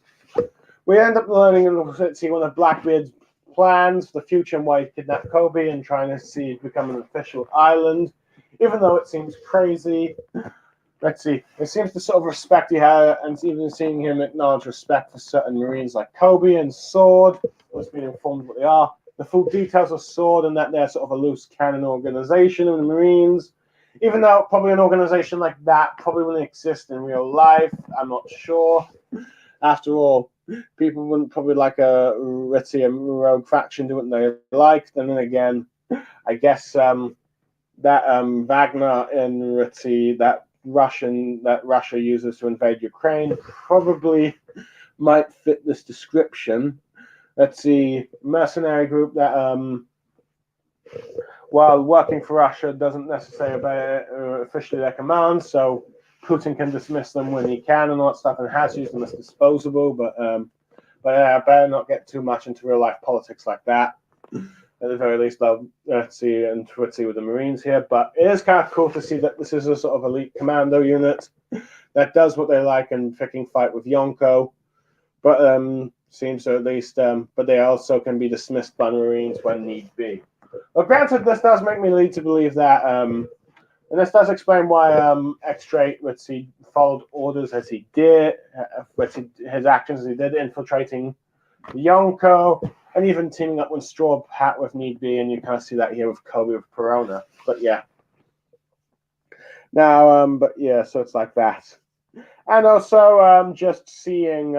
We end up learning, let's see, one of Blackbeard's plans for the future and why he kidnapped Kobe and trying to see it become an official island, even though it seems crazy. Let's see, it seems to sort of respect he had, and even seeing him acknowledge respect for certain Marines like Kobe and Sword, who's been informed what they are. The full details of Sword and that they're sort of a loose cannon organization of the Marines, even though probably an organization like that probably wouldn't exist in real life. I'm not sure. After all, people wouldn't probably like a rogue faction do what they liked. And then again, I guess that Wagner and Ritzy, that Russia uses to invade Ukraine, probably might fit this description. Let's see, mercenary group that, while working for Russia, doesn't necessarily obey officially their commands, so Putin can dismiss them when he can and all that stuff, and has used them as disposable. But I better not get too much into real life politics like that. At the very least, let's see, and let's see with the Marines here. But it is kind of cool to see that this is a sort of elite commando unit that does what they like and freaking fight with Yonko. But seems to at least, but they also can be dismissed by the Marines when need be. But granted, this does make me lead to believe that, and this does explain why X-Straight, let's see, followed orders as he did, his actions as he did, infiltrating Yonko, and even teaming up with Straw Hat with need be, and you kind of see that here with Kobe with Perona. But yeah. Now, so it's like that. And also just seeing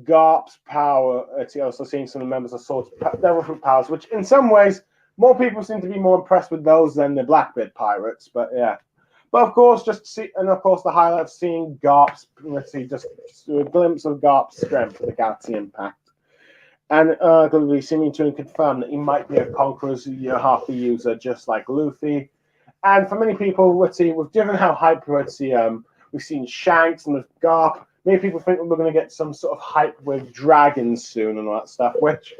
Garp's power, it's also seeing some of the members of Sword's Devil Fruit powers, which in some ways, more people seem to be more impressed with those than the Blackbeard pirates. But yeah. But of course, just see, and of course, the highlight of seeing Garp's, let's see, just a glimpse of Garp's strength for the Galaxy Impact. And Gallifrey seeming to confirm that he might be a Conqueror's half the user, just like Luffy. And for many people, let's see, given how hype we've seen Shanks and with Garp, many people think we're going to get some sort of hype with dragons soon and all that stuff, which,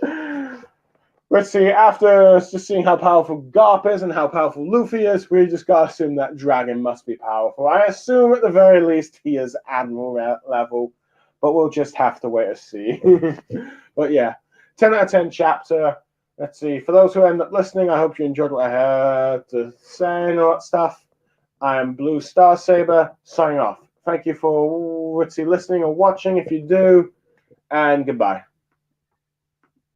let's see, after just seeing how powerful Garp is and how powerful Luffy is, we just got to assume that dragon must be powerful. I assume at the very least he is Admiral level, but we'll just have to wait and see. But yeah, 10 out of 10 chapter. Let's see. For those who end up listening, I hope you enjoyed what I had to say and all that stuff. I am Blue Star Saber, signing off. Thank you for listening or watching if you do, and goodbye.